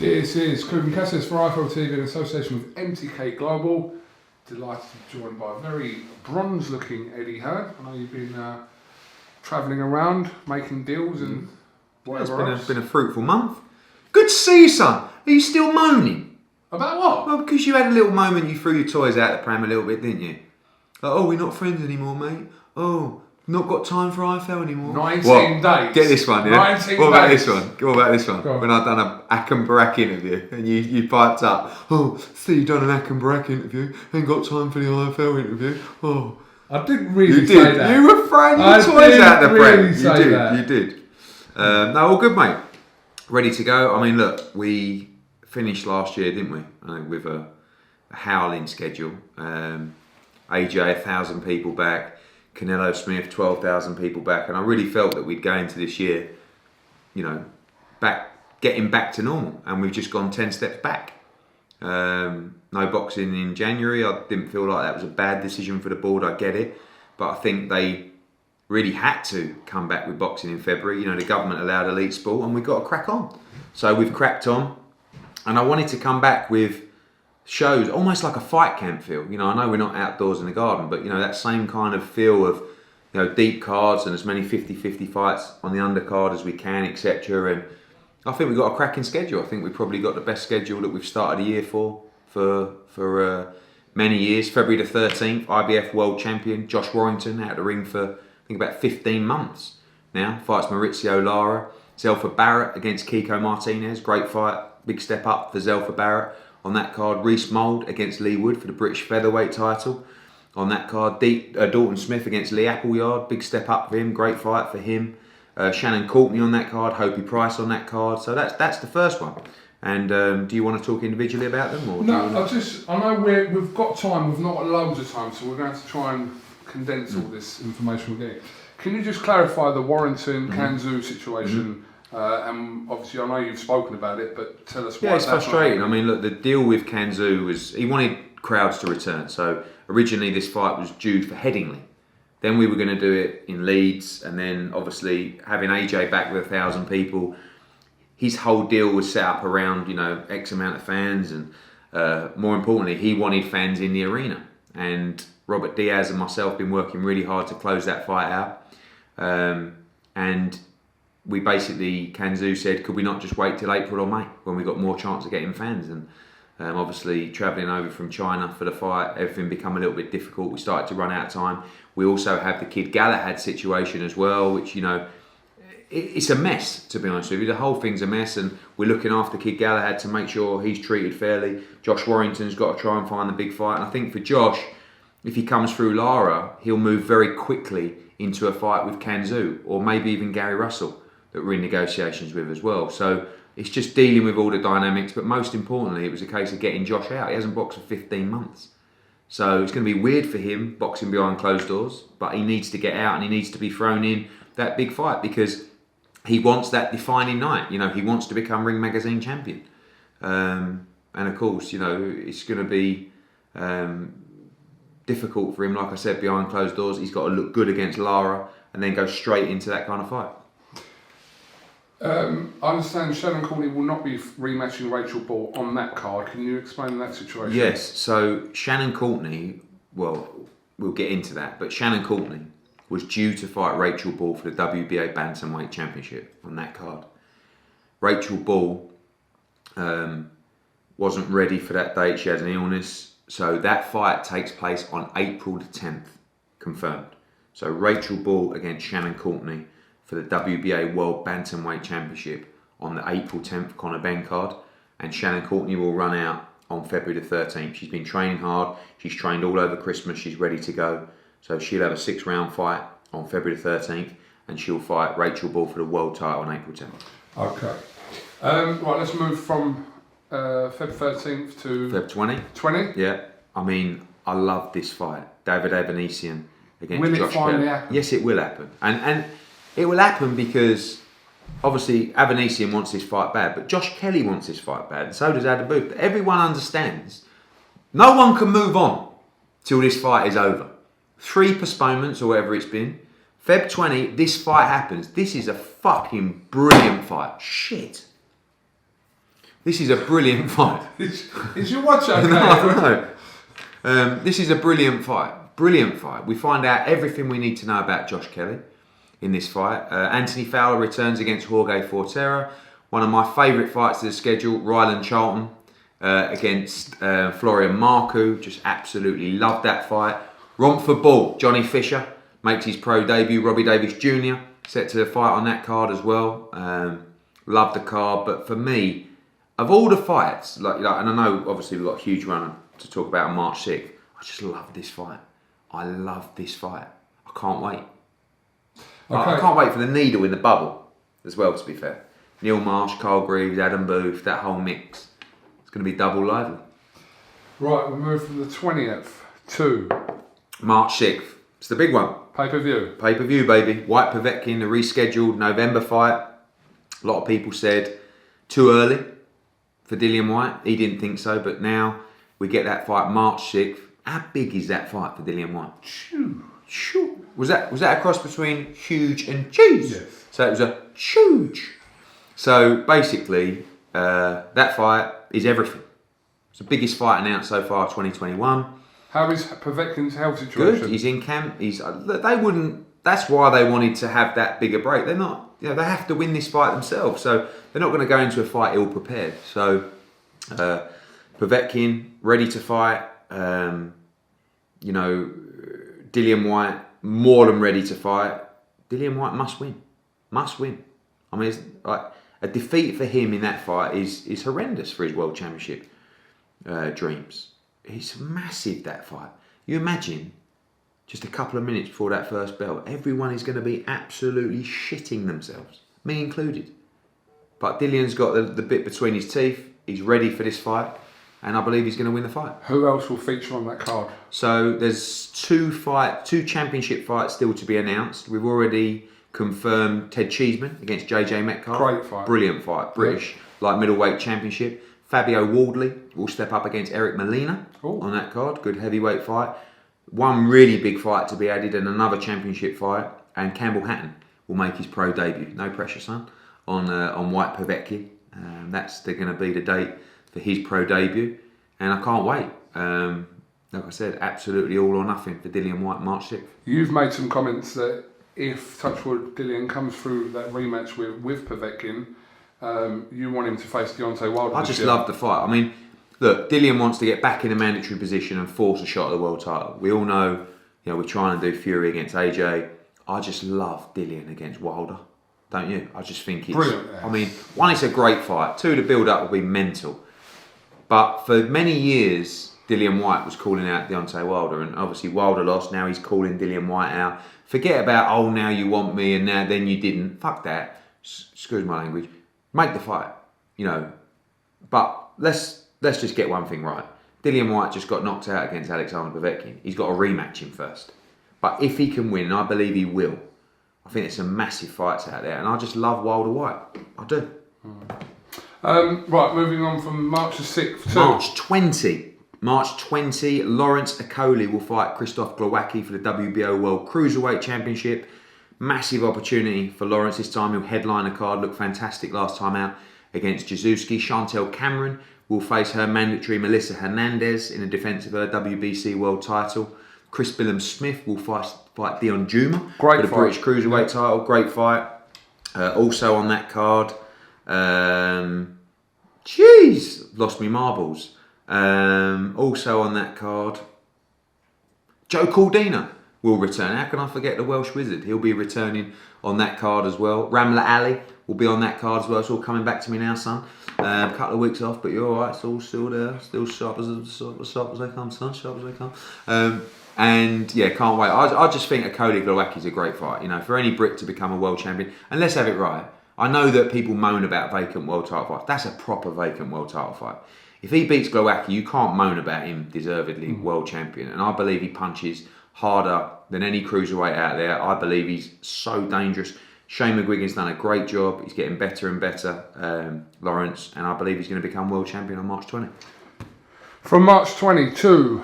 This is KUGAN CASSIUS for IFL TV in association with MTK Global. Delighted to be joined by a very bronze-looking Eddie Hearn. I know you've been travelling around, making deals and whatever else. It's been a fruitful month. Good to see you, son. Are you still moaning? About what? Well, because you had a little moment, you threw your toys out the pram a little bit, didn't you? Like, oh, we're not friends anymore, mate. Oh, not got time for IFL anymore. 19 days. Get this one, yeah? 19 what about days. this one? What about this one? When I done a Ack and Barak interview and you piped up, oh, see, you done an Ack and Barak interview, ain't got time for the IFL interview. Oh. I didn't really say that. You were throwing your toys out the pram. You did. No, all good, mate. Ready to go. I mean, look, we finished last year, didn't we? With a howling schedule. AJ, 1,000 people back. Canelo Smith, 12,000 people back. And I really felt that we'd go into this year, you know, getting back to normal. And we've just gone 10 steps back. No boxing in January. I didn't feel like that was a bad decision for the board. I get it. But I think they really had to come back with boxing in February. You know, the government allowed elite sport and we've got to crack on. So we've cracked on. And I wanted to come back with shows, almost like a fight camp feel. You know, I know we're not outdoors in the garden, but, you know, that same kind of feel of, you know, deep cards and as many 50-50 fights on the undercard as we can, etc. And I think we've got a cracking schedule. I think we've probably got the best schedule that we've started a year for many years. February the 13th, IBF World Champion Josh Warrington out of the ring for, I think, about 15 months now. Fights Maurizio Lara. Zelfa Barrett against Kiko Martinez. Great fight. Big step up for Zelfa Barrett. On that card, Reece Mould against Lee Wood for the British featherweight title. On that card, Dalton Smith against Lee Appleyard. Big step up for him. Great fight for him. Shannon Courtney on that card. Hopey Price on that card. So that's the first one. And do you want to talk individually about them? Or no, I know we've got time. We've not got loads of time, so we're going to try and condense all this information we're getting. Can you just clarify the Warrington-Kanzu situation? And obviously I know you've spoken about it, but tell us why. Yeah, it's frustrating. I mean, look, the deal with Kanzu was he wanted crowds to return. So originally this fight was due for Headingley. Then we were going to do it in Leeds, and then obviously having AJ back with 1,000 people, his whole deal was set up around, you know, X amount of fans, and more importantly, he wanted fans in the arena. And Robert Diaz and myself have been working really hard to close that fight out. And we basically, Kanzu said, could we not just wait till April or May when we got more chance of getting fans? And obviously travelling over from China for the fight, everything became a little bit difficult. We started to run out of time. We also have the Kid Galahad situation as well, which, you know, it's a mess, to be honest with you. The whole thing's a mess, and we're looking after Kid Galahad to make sure he's treated fairly. Josh Warrington's got to try and find the big fight. And I think for Josh, if he comes through Lara, he'll move very quickly into a fight with Kanzu, or maybe even Gary Russell, that we're in negotiations with as well. So it's just dealing with all the dynamics, but most importantly, it was a case of getting Josh out. He hasn't boxed for 15 months. So it's going to be weird for him, boxing behind closed doors, but he needs to get out and he needs to be thrown in that big fight because he wants that defining night. You know, he wants to become Ring Magazine champion. And of course, you know, it's going to be difficult for him, like I said, behind closed doors. He's got to look good against Lara and then go straight into that kind of fight. I understand Shannon Courtney will not be rematching Rachel Ball on that card. Can you explain that situation? Yes, so Shannon Courtney, well, we'll get into that, but Shannon Courtney was due to fight Rachel Ball for the WBA Bantamweight Championship on that card. Rachel Ball wasn't ready for that date. She had an illness. So that fight takes place on April the 10th, confirmed. So Rachel Ball against Shannon Courtney for the WBA World Bantamweight Championship on the April 10th Conor Benn card. And Shannon Courtney will run out on February the 13th. She's been training hard. She's trained all over Christmas. She's ready to go. So she'll have a 6-round fight on February the 13th and she'll fight Rachel Ball for the world title on April 10th. Okay. Right, let's move from Feb 13th to... Feb 20. 20? Yeah. I mean, I love this fight. David Abanesian against Will Josh it finally Kelly. happen? Yes, it will happen. And it will happen because obviously Abanesian wants this fight bad, but Josh Kelly wants this fight bad, and so does Adam Booth. But everyone understands no one can move on till this fight is over. 3 postponements or whatever it's been. Feb 20, this fight happens. This is a fucking brilliant fight. Shit. This is a brilliant fight. Is your watch okay? No. This is a brilliant fight. Brilliant fight. We find out everything we need to know about Josh Kelly in this fight. Anthony Fowler returns against Jorge Fortera. One of my favourite fights of the schedule, Ryland Charlton against Florian Marku. Just absolutely loved that fight. Romford Ball, Johnny Fisher makes his pro debut. Robbie Davies Jr. set to fight on that card as well. Love the card, but for me, of all the fights, and I know obviously we've got a huge run to talk about on March 6th, I just love this fight. I love this fight. I can't wait. Okay. I can't wait for the needle in the bubble as well, to be fair. Neil Marsh, Carl Greaves, Adam Booth, that whole mix. It's going to be double lively. Right, we move from the 20th to March 6th. It's the big one. pay-per-view. Pay-per-view, baby. Whyte-Povetkin, the rescheduled November fight. A lot of people said too early for Dillian Whyte. He didn't think so, but now we get that fight March 6th. How big is that fight for Dillian Whyte? Huge. Was that a cross between huge and cheese? Yes. So it was a huge. So basically, that fight is everything. It's the biggest fight announced so far, 2021. How is Povetkin's health situation? Good. He's in camp. They wouldn't. That's why they wanted to have that bigger break. They're not. They have to win this fight themselves. So they're not going to go into a fight ill prepared. So Povetkin ready to fight. Dillian Whyte more than ready to fight. Dillian Whyte must win. Must win. I mean, it's like a defeat for him in that fight is horrendous for his world championship dreams. It's massive, that fight. You imagine just a couple of minutes before that first bell, everyone is going to be absolutely shitting themselves, me included. But Dillian's got the bit between his teeth. He's ready for this fight, and I believe he's going to win the fight. Who else will feature on that card? So there's two championship fights still to be announced. We've already confirmed Ted Cheeseman against JJ Metcalf. Great fight. Brilliant fight. British light middleweight championship. Fabio Wardley will step up against Eric Molina on that card. Good heavyweight fight. One really big fight to be added and another championship fight. And Campbell Hatton will make his pro debut. No pressure, son. On Whyte-Povetkin. That's going to be the date for his pro debut. And I can't wait. Like I said, absolutely all or nothing for Dillian Whyte March 6th. You've made some comments that if Touchwood Dillian comes through that rematch with Povetkin, you want him to face Deontay Wilder. I just love the fight. I mean, look, Dillian wants to get back in a mandatory position and force a shot at the world title. We all know, we're trying to do Fury against AJ. I just love Dillian against Wilder, don't you? I just think it's brilliant. Yeah. I mean, one, it's a great fight. Two, the build-up will be mental. But for many years, Dillian Whyte was calling out Deontay Wilder, and obviously Wilder lost. Now he's calling Dillian Whyte out. Forget about now you want me and now then you didn't. Fuck that. Excuse my language. Make the fight, But let's just get one thing right. Dillian Whyte just got knocked out against Alexander Povetkin. He's got to rematch him first. But if he can win, and I believe he will, I think there's some massive fights out there, and I just love Wilder-Whyte. I do. Right, moving on from March the 6th to March 20, Lawrence Akoli will fight Krzysztof Glowacki for the WBO World Cruiserweight Championship. Massive opportunity for Lawrence this time. He'll headline a card, looked fantastic last time out against Jaszewski. Chantel Cameron will face her mandatory Melissa Hernandez in a defence of her WBC World title. Chris Billum-Smith will fight Dion Juma for the British Cruiserweight title. Great fight. Also on that card, lost me marbles. Also on that card, Joe Cordina will return. How can I forget the Welsh Wizard? He'll be returning on that card as well. Ramla Ali will be on that card as well. It's all coming back to me now, son. A couple of weeks off, but you're all right. It's all still there. Still sharp as they come, son. Sharp as they come. And yeah, can't wait. I just think Akoli Glowacki is a great fight. For any Brit to become a world champion. And let's have it right. I know that people moan about vacant world title fights. That's a proper vacant world title fight. If he beats Glowacki, you can't moan about him deservedly world champion. And I believe he punches harder than any cruiserweight out there. I believe he's so dangerous. Shane McGuigan's done a great job. He's getting better and better, Lawrence. And I believe he's going to become world champion on March 20. From March 20 to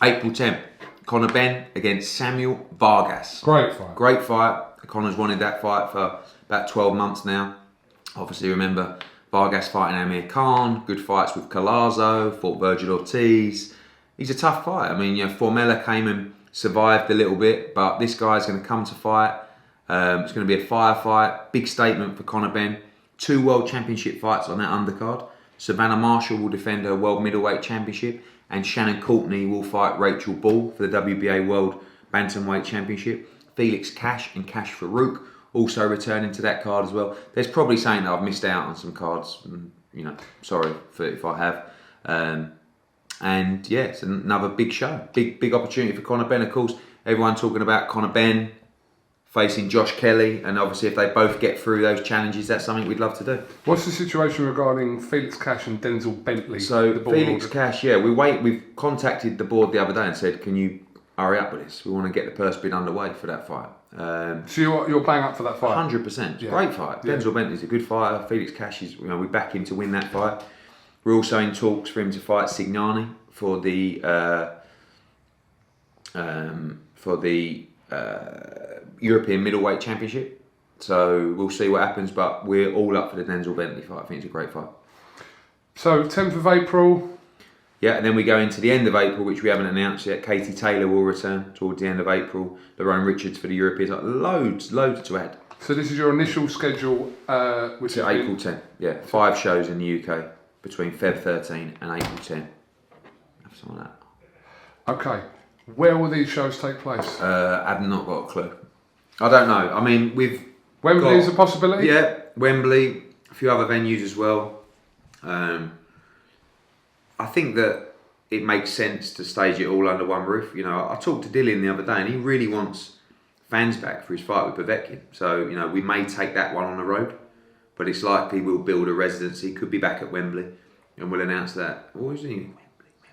April 10, Conor Benn against Samuel Vargas. Great fight. Great fight. Conor's wanted that fight for about 12 months now. Obviously, remember, Vargas fighting Amir Khan, good fights with Collazo, fought Virgil Ortiz. He's a tough fight. I mean, Formella came and survived a little bit, but this guy's going to come to fight. It's going to be a firefight. Big statement for Conor Benn. 2 World Championship fights on that undercard. Savannah Marshall will defend her World Middleweight Championship, and Shannon Courtney will fight Rachel Ball for the WBA World Bantamweight Championship. Felix Cash and Cash Farouk also returning to that card as well. There's probably saying that I've missed out on some cards. Sorry if I have. And yeah, it's another big show. Big opportunity for Conor Benn, of course. Everyone talking about Conor Benn facing Josh Kelly, and obviously if they both get through those challenges, that's something we'd love to do. What's the situation regarding Felix Cash and Denzel Bentley? So Felix Cash, we've contacted the board the other day and said, can you hurry up with this? We want to get the purse bid underway for that fight. So you're playing up for that fight? 100%. Yeah. Great fight. Yeah. Denzel Bentley's a good fighter. Felix Cash is, we back him to win that fight. We're also in talks for him to fight Signani for the European Middleweight Championship. So we'll see what happens, but we're all up for the Denzel Bentley fight. I think it's a great fight. So 10th of April. Yeah, and then we go into the end of April, which we haven't announced yet. Katie Taylor will return towards the end of April. Lorraine Richards for the Europeans. Loads to add. So this is your initial schedule, which is April 10. Yeah, 5 shows in the UK between Feb 13 and April 10. Have some of that. Okay. Where will these shows take place? I've not got a clue. I don't know. I mean, Wembley is a possibility? Yeah, Wembley, a few other venues as well. I think that it makes sense to stage it all under one roof. I talked to Dylan the other day, and he really wants fans back for his fight with Povetkin. So, we may take that one on the road, but it's likely we'll build a residency. Could be back at Wembley, and we'll announce that. What was it?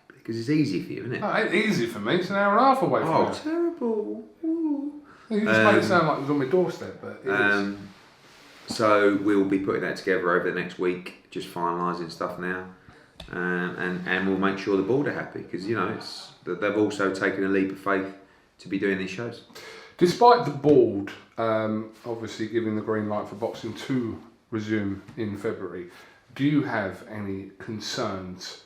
Because it's easy for you, isn't it? Oh, it's easy for me. It's an hour and a half away from Oh, you. terrible. Ooh. You just made it sound like it was on my doorstep, but it is. So we'll be putting that together over the next week, just finalising stuff now, and we'll make sure the board are happy because they've also taken a leap of faith to be doing these shows. Despite the board obviously giving the green light for boxing to resume in February, do you have any concerns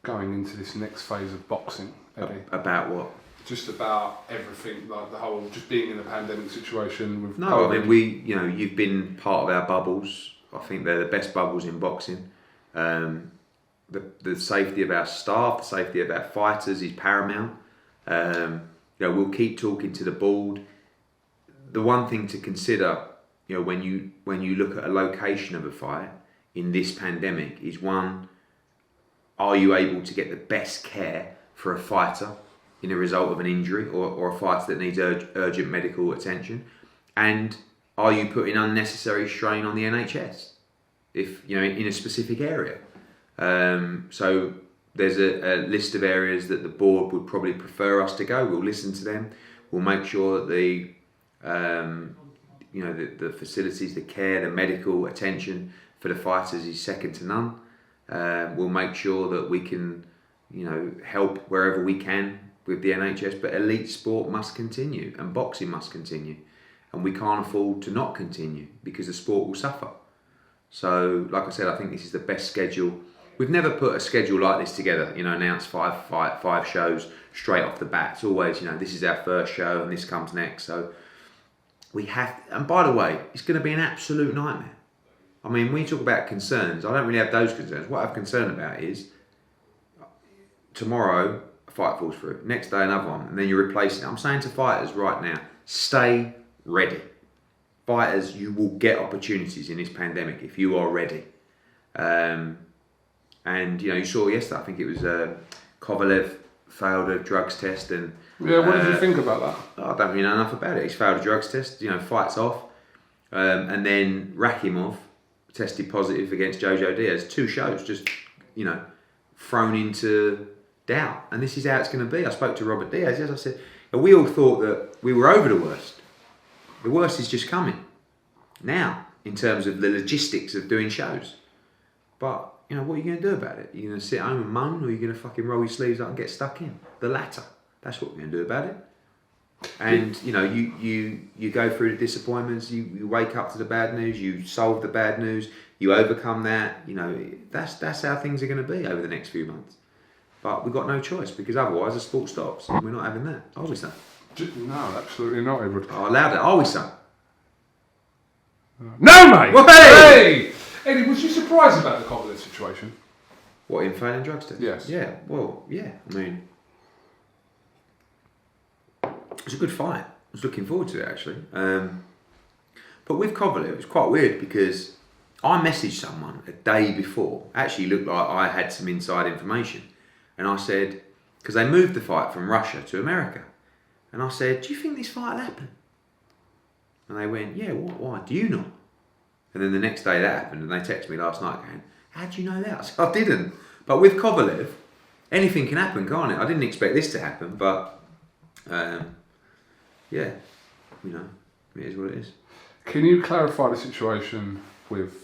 going into this next phase of boxing, Eddie? About what? Just about everything, like the whole, just being in a pandemic situation with No, COVID. I mean, you've been part of our bubbles. I think they're the best bubbles in boxing. The safety of our staff, the safety of our fighters is paramount. We'll keep talking to the board. The one thing to consider, when you look at a location of a fight in this pandemic is one, are you able to get the best care for a fighter in a result of an injury or a fighter that needs urgent medical attention? And are you putting unnecessary strain on the NHS if in a specific area? So there's a list of areas that the board would probably prefer us to go. We'll listen to them. We'll make sure that the facilities, the care, the medical attention for the fighters is second to none. We'll make sure that we can, help wherever we can with the NHS, but elite sport must continue and boxing must continue. And we can't afford to not continue because the sport will suffer. So, like I said, I think this is the best schedule. We've never put a schedule like this together, announce five shows straight off the bat. It's always, this is our first show and this comes next. So we have, and by the way, it's going to be an absolute nightmare. I mean, when you talk about concerns, I don't really have those concerns. What I'm concerned about is tomorrow a fight falls through, next day another one, and then you're replacing it. I'm saying to fighters right now, stay ready. Fighters, you will get opportunities in this pandemic if you are ready. And you saw yesterday, I think it was Kovalev failed a drugs test, and yeah, what did you think about that? I don't really know enough about it. He's failed a drugs test, fights off, and then Rakhimov tested positive against Jojo Diaz. 2 shows just thrown into doubt, and this is how it's going to be. I spoke to Robert Diaz, as I said, and we all thought that we were over the worst. The worst is just coming now in terms of the logistics of doing shows. But what are you going to do about it? Are you going to sit home and moan, or are you going to fucking roll your sleeves up and get stuck in? The latter. That's what we're going to do about it. And you go through the disappointments. You wake up to the bad news. You solve the bad news. You overcome that. You know, that's how things are going to be over the next few months. But we've got no choice because otherwise the sport stops. And we're not having that, are we, son? No, absolutely not, Edward. I allowed it, are we, son? No, mate! Well, Hey! Eddie, was you surprised about the Kovalev situation? What, in failing drugs test? Yes. Yeah, well, yeah. I mean, it was a good fight. I was looking forward to it, actually. But with Kovalev, it was quite weird because I messaged someone a day before. Actually looked like I had some inside information. And I said, because they moved the fight from Russia to America. And I said, do you think this fight will happen? And they went, yeah, why? Do you not? And then the next day that happened, and they texted me last night going, how do you know that? I said, I didn't. But with Kovalev, anything can happen, can't it? I didn't expect this to happen, but yeah, you know, it is what it is. Can you clarify the situation with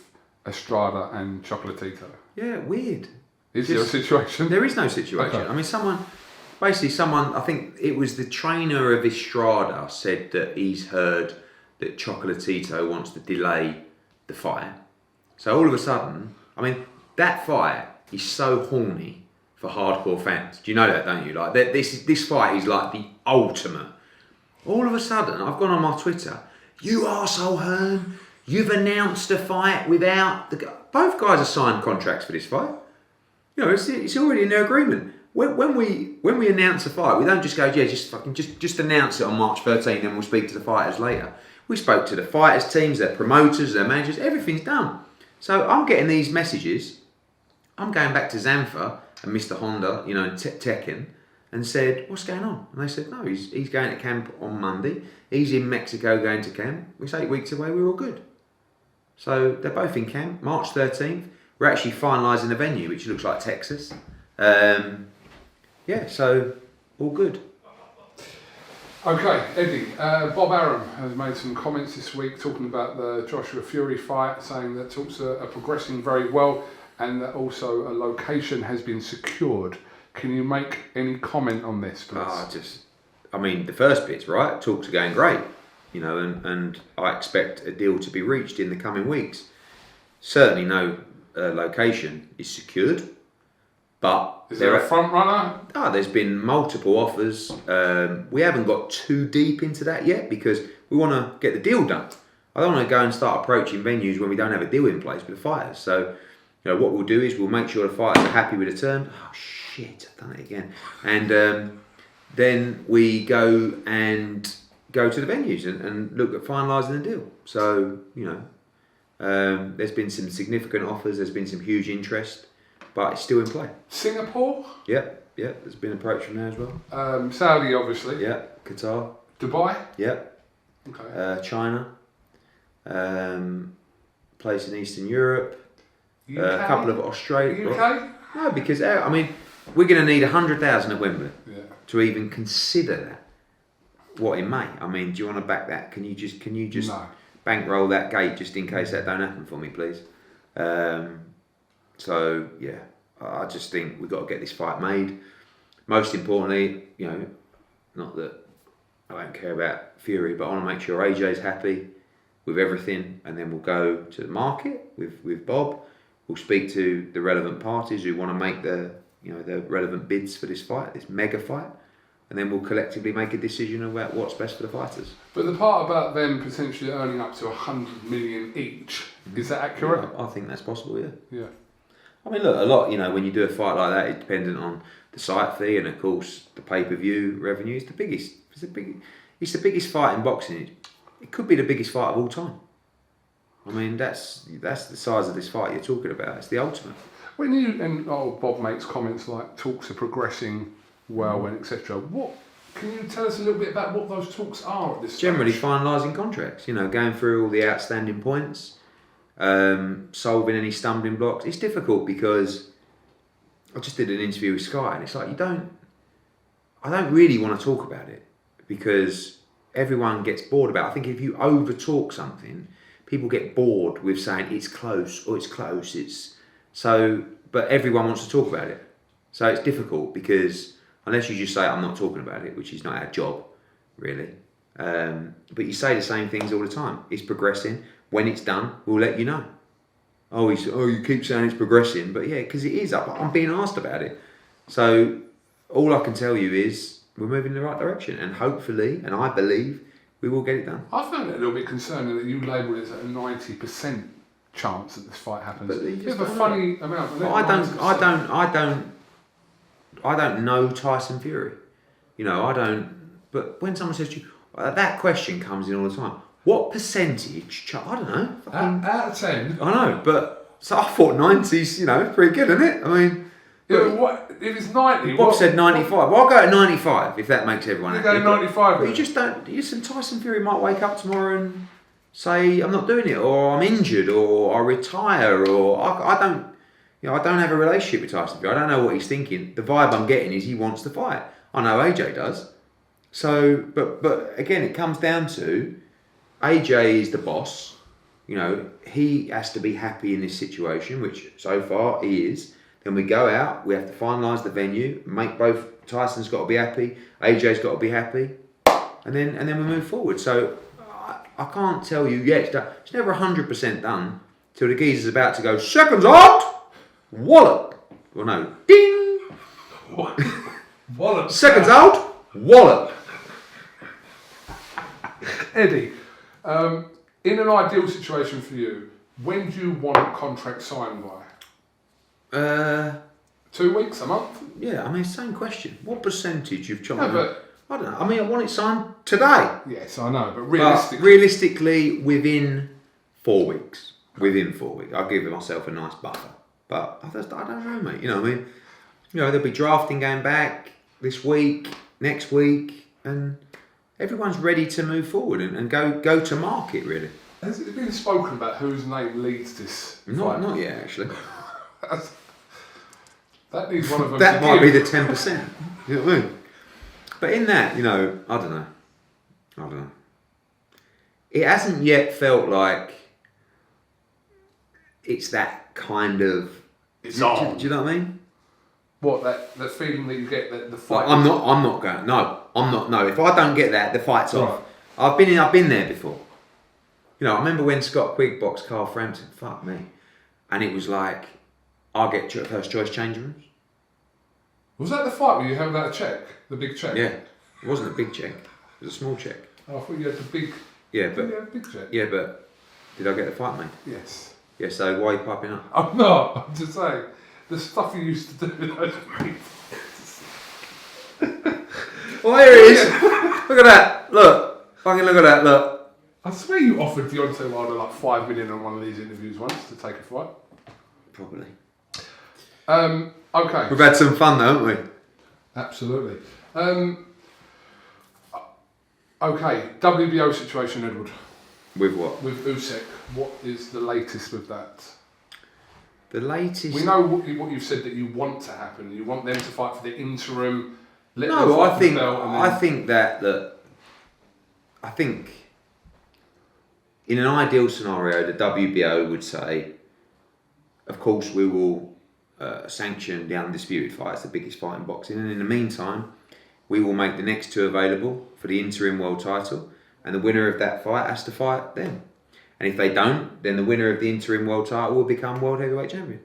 Estrada and Chocolatito? Yeah, weird. Is there a situation? There is no situation. Okay. I mean, someone, I think it was the trainer of Estrada said that he's heard that Chocolatito wants to delay the fight. So all of a sudden, I mean, that fight is so horny for hardcore fans. Do you know that, don't you? Like this fight is like the ultimate. All of a sudden, I've gone on my Twitter. You arsehole, Hearn. You've announced a fight without both guys have signed contracts for this fight. You know, it's already in their agreement. When we announce a fight, we don't just go, yeah, just announce it on March 13th, and we'll speak to the fighters later. We spoke to the fighters' teams, their promoters, their managers. Everything's done. So I'm getting these messages. I'm going back to Zanfa and Mr. Honda, you know, Tekken, and said, what's going on? And they said, no, he's going to camp on Monday. He's in Mexico going to camp. It's 8 weeks away. We're all good. So they're both in camp. March 13th. We're actually finalising the venue, which looks like Texas. Yeah, so all good. Okay, Eddie, Bob Arum has made some comments this week talking about the Joshua Fury fight, saying that talks are progressing very well and that also a location has been secured. Can you make any comment on this, please? I mean, the first bit's right. Talks are going great, you know, and I expect a deal to be reached in the coming weeks. Certainly no location is secured, but is there a front runner? There's been multiple offers. We haven't got too deep into that yet because we want to get the deal done. I don't want to go and start approaching venues when we don't have a deal in place with the fighters. So, you know, what we'll do is we'll make sure the fighters are happy with the terms. Oh shit, I've done it again. And then we go to the venues and look at finalising the deal. So, you know, there's been some significant offers. There's been some huge interest. But it's still in play. Singapore? Yep. There's been approach from there as well. Saudi, obviously. Yeah. Qatar. Dubai? Yep. Okay. China. Place in Eastern Europe. UK? A couple of Australia. UK? No, because I mean, we're going to need 100,000 at Wembley to even consider that. What, in May? I mean, do you want to back that? Can you just no. bankroll that gate just in case that don't happen for me, please? So, yeah, I just think we've got to get this fight made. Most importantly, you know, not that I don't care about Fury, but I want to make sure AJ's happy with everything, and then we'll go to the market with Bob. We'll speak to the relevant parties who want to make the relevant bids for this fight, this mega fight, and then we'll collectively make a decision about what's best for the fighters. But the part about them potentially earning up to 100 million each, is that accurate? Yeah, I think that's possible, yeah. Yeah. I mean, look, a lot, you know, when you do a fight like that, it's dependent on the site fee and, of course, the pay-per-view revenue. It's the biggest fight in boxing. It could be the biggest fight of all time. I mean, that's the size of this fight you're talking about. It's the ultimate. When Bob makes comments like talks are progressing well and etc. What can you tell us a little bit about what those talks are at this stage? Generally finalising contracts. You know, going through all the outstanding points. Solving any stumbling blocks. It's difficult because I just did an interview with Sky and it's like I don't really want to talk about it because everyone gets bored about it. I think if you over talk something, people get bored with saying it's close or it's close. But everyone wants to talk about it. So it's difficult because unless you just say I'm not talking about it, which is not our job really. But you say the same things all the time. It's progressing. When it's done, we'll let you know. you keep saying it's progressing, but yeah, because it is. I'm being asked about it. So all I can tell you is we're moving in the right direction, and hopefully, and I believe, we will get it done. I found it a little bit concerning that you labelled it as a 90% chance that this fight happens. But it's a funny amount. Well, I don't know Tyson Fury. You know, I don't. But when someone says to you, that question comes in all the time. What percentage? I don't know. Out of 10. I know, but so I thought 90's, pretty good, isn't it? I mean, what if it's 90? Bob said 95. Well, I'll go at 95 if that makes everyone happy. You go 95. But you just don't. Listen, Tyson Fury might wake up tomorrow and say, I'm not doing it, or I'm injured, or I retire, or I don't. I don't have a relationship with Tyson Fury. I don't know what he's thinking. The vibe I'm getting is he wants to fight. I know AJ does. So, but again, it comes down to AJ is the boss. He has to be happy in this situation, which so far he is. Then we go out, we have to finalise the venue, make both. Tyson's got to be happy, AJ's got to be happy, and then we move forward. So I can't tell you yet. It's never 100% done till the geezer's about to go seconds out, wallop. Well, no, ding. Wallop. Seconds out, wallop. Eddie, in an ideal situation for you, when do you want a contract signed by? 2 weeks, a month? Yeah, I mean, same question. What percentage you've chopped? No, but I don't know. I mean, I want it signed today. Yes, I know, but realistically, within 4 weeks. Within 4 weeks, I'll give myself a nice buffer. But I don't know, mate. I mean, there'll be drafting going back this week, next week, and everyone's ready to move forward and go to market, really. Has it been spoken about whose name leads this fight? Not yet, actually. That needs one of them. That might be the 10%. You know what I mean? But in that, I don't know. It hasn't yet felt like it's that kind of. It's not. Do you know what I mean? What that feeling that you get that the fight? I'm not going. No, I'm not. No, if I don't get that, the fight's off. I've been there before. I remember when Scott Quigg boxed Carl Frampton. Fuck me, and it was like, I'll get first choice change rooms. Was that the fight where you held out a check, the big check? Yeah, it wasn't a big check. It was a small check. Oh, I thought you had the big. Yeah, but you had a big check. Yeah, but did I get the fight, mate? Yes. Yeah. So why are you piping up? I'm not. I'm just saying the stuff you used to do with those people. Well, here it is. Look at that. Look. Fucking look at that. Look. I swear you offered Deontay Wilder like $5 million on one of these interviews once to take a fight. Probably. Okay. We've had some fun though, haven't we? Absolutely. Okay, WBO situation, Edward. With what? With Usyk. What is the latest with that? The latest. We know what you've said that you want to happen. You want them to fight for the interim. I think in an ideal scenario, the WBO would say, of course, we will sanction the undisputed fight. It's the biggest fight in boxing. And in the meantime, we will make the next two available for the interim world title. And the winner of that fight has to fight them. And if they don't, then the winner of the interim world title will become world heavyweight champion.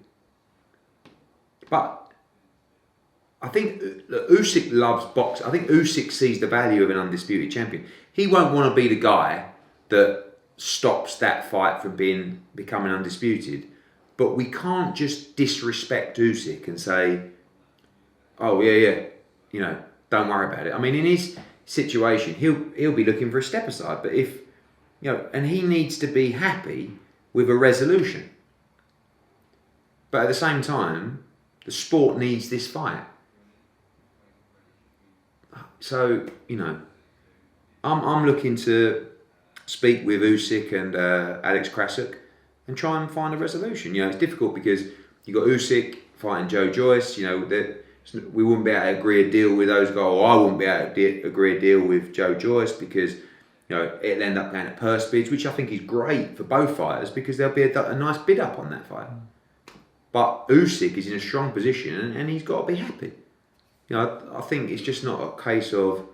But I think Usyk loves boxing. I think Usyk sees the value of an undisputed champion. He won't want to be the guy that stops that fight from becoming undisputed. But we can't just disrespect Usyk and say, oh yeah, don't worry about it. I mean, in his situation, he'll be looking for a step aside. But if and he needs to be happy with a resolution. But at the same time, the sport needs this fight. So I'm looking to speak with Usyk and Alex Krasuk and try and find a resolution. It's difficult because you got Usyk fighting Joe Joyce. We wouldn't be able to agree a deal with those guys. Or I wouldn't be able to agree a deal with Joe Joyce because it'll end up going at purse bids, which I think is great for both fighters because there'll be a nice bid up on that fight. But Usyk is in a strong position and he's got to be happy. I think it's just not a case of,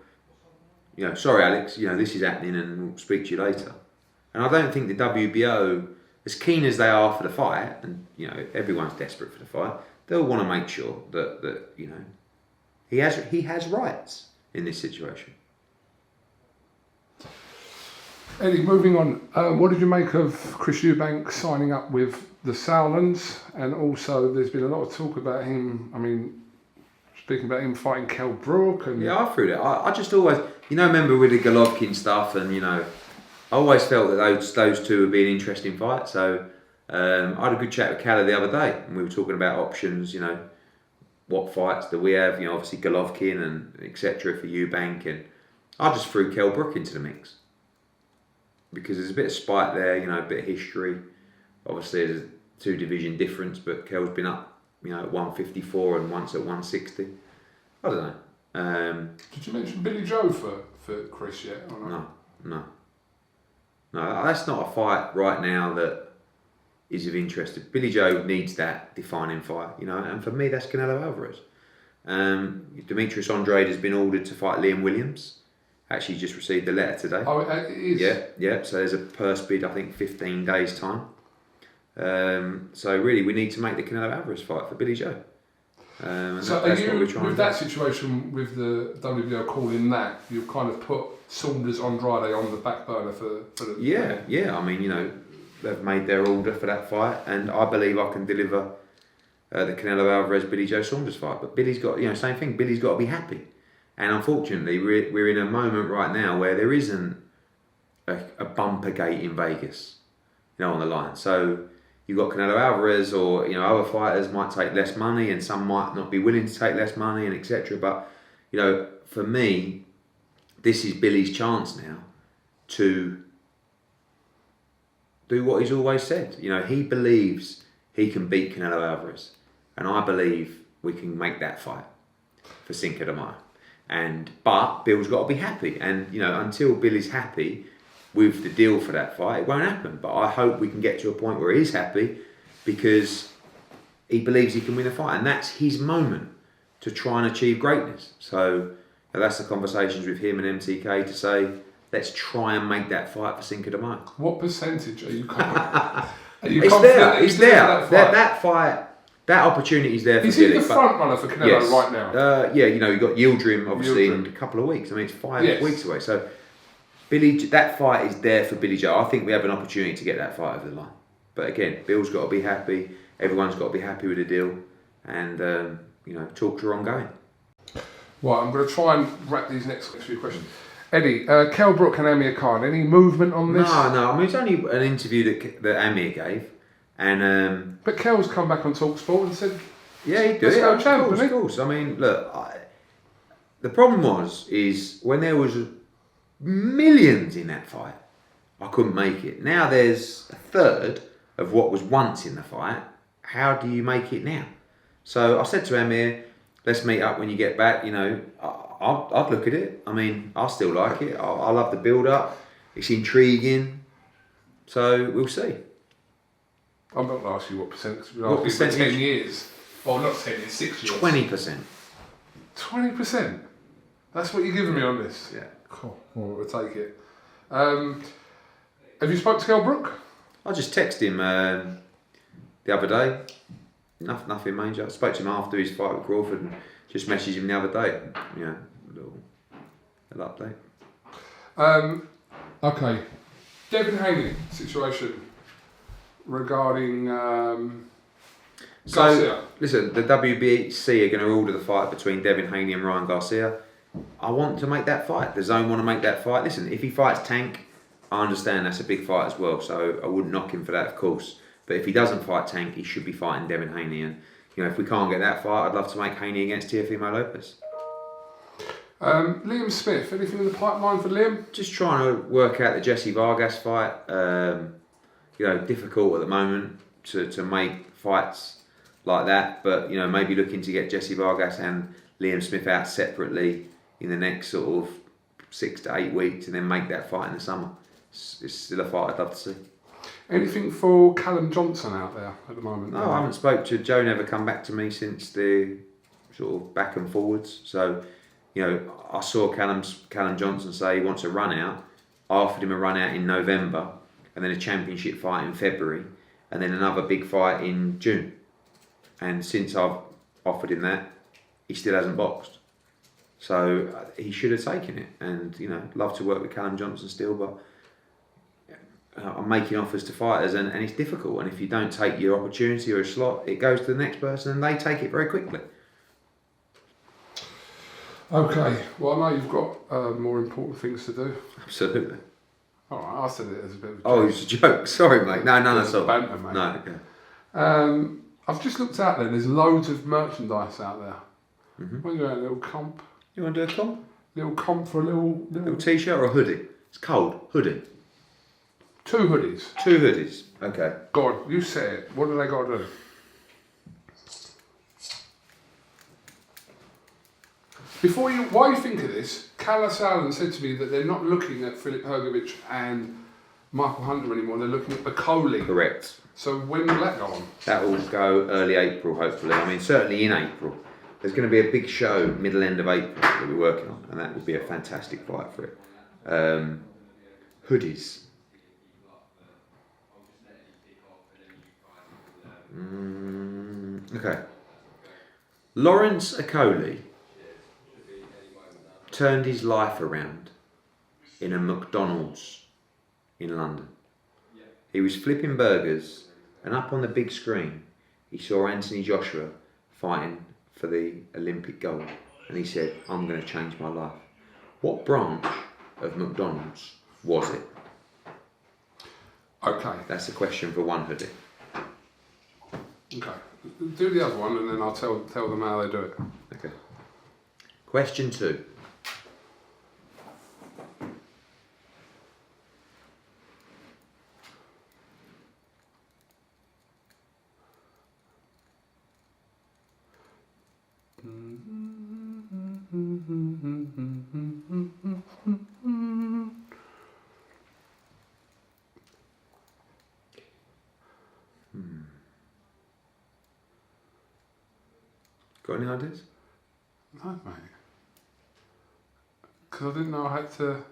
sorry Alex, this is happening and we'll speak to you later. And I don't think the WBO as keen as they are for the fight, and you know everyone's desperate for the fight, they'll want to make sure that you know he has rights in this situation. Eddie, moving on, what did you make of Chris Eubank signing up with the Sauerlands? And also, there's been a lot of talk about him. I mean, speaking about him fighting Kell Brook, and Yeah, I threw that. I just always, you know, remember with the Golovkin stuff, and you know, I always felt that those two would be an interesting fight. So I had a good chat with Calla the other day, and we were talking about options. You know, what fights do we have? You know, obviously Golovkin and etc. for Eubank, and I just threw Kell Brook into the mix because there's a bit of spite there. You know, a bit of history. Obviously, there's a 2 division difference, but Kell's been up, you know, at 154 and once at 160. I don't know. Did you mention Billy Joe for Chris yet? Or not? No, that's not a fight right now that is of interest. Billy Joe needs that defining fight, you know, and for me, that's Canelo Alvarez. Demetrius Andrade has been ordered to fight Liam Williams. Actually, just received a letter today. Oh, it is? Yeah. So there's a purse bid, I think, 15 days' time. So really, we need to make the Canelo Alvarez fight for Billy Joe. So that's are what you, we're trying with to that situation, with the WBO calling that, you've kind of put Saunders Andrade on the back burner for the... Yeah. I mean, you know, they've made their order for that fight, and I believe I can deliver the Canelo Alvarez Billy Joe Saunders fight. But Billy's got, you know, same thing. Billy's got to be happy, and unfortunately, we're in a moment right now where there isn't a bumper gate in Vegas, you know, on the line. So you've got Canelo Alvarez, or you know, other fighters might take less money, and some might not be willing to take less money, and etc. But you know, for me, this is Billy's chance now to do what he's always said. You know, he believes he can beat Canelo Alvarez, and I believe we can make that fight for Cinco de Mayo. But Bill's got to be happy, and you know, until Billy's happy with the deal for that fight, it won't happen. But I hope we can get to a point where he's happy, because he believes he can win a fight, and that's his moment to try and achieve greatness. So that's the conversations with him and MTK to say, let's try and make that fight for Cinco de Mayo. What percentage are you confident? It's there. That fight, that opportunity is there for Billy. Is he the front runner for Canelo right now? Yeah, you know, you've got Yildirim obviously in a couple of weeks. I mean, it's 5 weeks away. So Billy, that fight is there for Billy Joe. I think we have an opportunity to get that fight over the line. But again, Bill's got to be happy. Everyone's got to be happy with the deal, and you know, talks are ongoing. Right, I'm going to try and wrap these next few questions. Eddie, Kell Brook and Amir Khan, any movement on this? No. I mean, it's only an interview that Amir gave, and but Kell's come back on TalkSport and said, "Yeah, he'd do let's it. go champ, of course. I mean, look, the problem is when there was millions in that fight, I couldn't make it. Now there's a third of what was once in the fight. How do you make it now? So I said to Amir, let's meet up when you get back. You know, I'd look at it. I mean, I still like it. I love the build up. It's intriguing. So we'll see. I'm not going to ask you what percent. What percentage? 10 years. Well, not 10 years, 6 years. 20%. 20%? That's what you're giving me on this? Yeah. Cool. Well, we'll take it. Have you spoke to Kell Brook? I just texted him the other day. Nothing major. I spoke to him after his fight with Crawford and just messaged him the other day. You know, a little update. Okay. Devin Haney situation regarding Garcia. Listen, the WBC are going to order the fight between Devin Haney and Ryan Garcia. I want to make that fight. The Zone want to make that fight. Listen, if he fights Tank, I understand that's a big fight as well, so I wouldn't knock him for that, of course. But if he doesn't fight Tank, he should be fighting Devin Haney. And you know, if we can't get that fight, I'd love to make Haney against Teofimo Lopez. Liam Smith, anything in the pipeline for Liam? Just trying to work out the Jesse Vargas fight. You know, difficult at the moment to make fights like that. But you know, maybe looking to get Jesse Vargas and Liam Smith out separately in the next sort of 6 to 8 weeks, and then make that fight in the summer. It's still a fight I'd love to see. Anything for Callum Johnson out there at the moment? No, I haven't spoke to Joe. Never come back to me since the sort of back and forwards. So, you know, I saw Callum Johnson say he wants a run out. I offered him a run out in November, and then a championship fight in February, and then another big fight in June. And since I've offered him that, he still hasn't boxed. So he should have taken it. And, you know, love to work with Callum Johnson still, but I'm making offers to fighters and it's difficult. And if you don't take your opportunity or a slot, it goes to the next person and they take it very quickly. Okay, well, I know you've got more important things to do. Absolutely. All right, I said it as a bit of a joke. Oh, it's a joke. Sorry, mate. No, none at all. Banter, mate. No, okay. I've just looked out there. There's loads of merchandise out there. Mm-hmm. What are you doing? A little comp? You want to do a comp? Little comp for a Little t-shirt or a hoodie? It's cold. Hoodie. 2 hoodies. 2 hoodies. Okay. Go on, you say it. What do they got to do? While you think of this, Callas Allen said to me that they're not looking at Filip Hrgovic and Michael Hunter anymore. They're looking at Bacoli. Correct. So when will that go on? That will go early April, hopefully. I mean, certainly in April. There's going to be a big show middle end of April that we're working on, and that will be a fantastic fight for it. Hoodies. Okay. Lawrence Okoli turned his life around in a McDonald's in London. He was flipping burgers, and up on the big screen, he saw Anthony Joshua fighting for the Olympic gold, and he said, I'm going to change my life. What branch of McDonald's was it? Okay. That's a question for one hoodie. Okay. Do the other one, and then I'll tell them how they do it. Okay. Question 2. Got any ideas? No, mate. Because I didn't know I had to...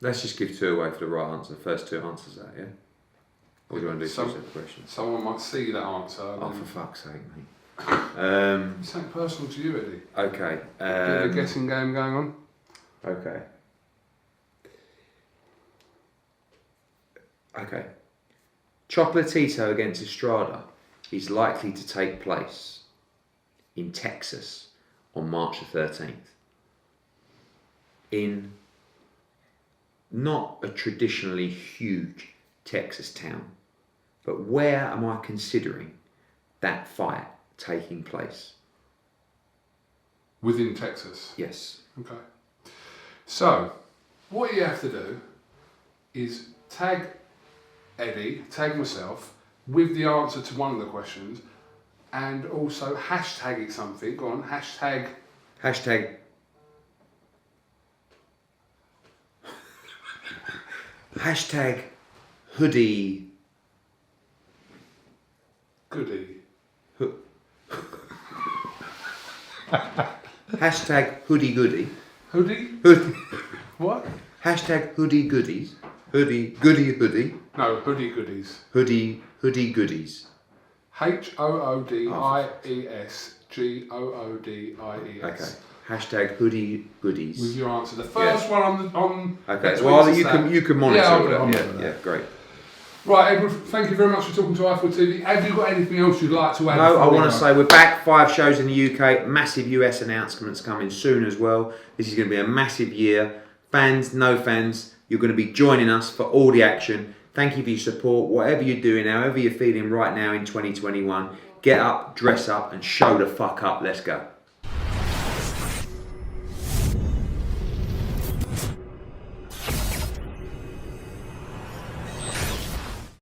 Let's just give 2 away for the right answer. The first 2 answers that, yeah? Or do you want to do 2 separate questions? Someone might see that answer. Oh, for fuck's sake, mate. It's something personal to you, Eddie. Okay. A guessing game going on? Okay. Okay. Chocolatito against Estrada is likely to take place in Texas on March the 13th. In not a traditionally huge Texas town, but where am I considering that fight taking place? Within Texas? Yes. Okay. So, what you have to do is tag Eddie, tag myself, with the answer to one of the questions, and also hashtag it something. Go on, hashtag... Hashtag hoodie... Goodie. Hashtag hoodie goodie. Hoodie? Hoodie. What? Hashtag hoodie goodies. Hoodie goodie. No, hoodie goodies. Hoodie goodies. HOODIESGOODIES. Okay. Hashtag hoodie goodies. With your answer. The first one on okay, well you can monitor yeah, yeah, great. Right, Edward, thank you very much for talking to iFoot TV. Have you got anything else you'd like to add? No, I want to say we're back, 5 shows in the UK, massive US announcements coming soon as well. This is going to be a massive year. Fans, no fans, you're going to be joining us for all the action. Thank you for your support. Whatever you're doing, however you're feeling right now in 2021, get up, dress up and show the fuck up. Let's go.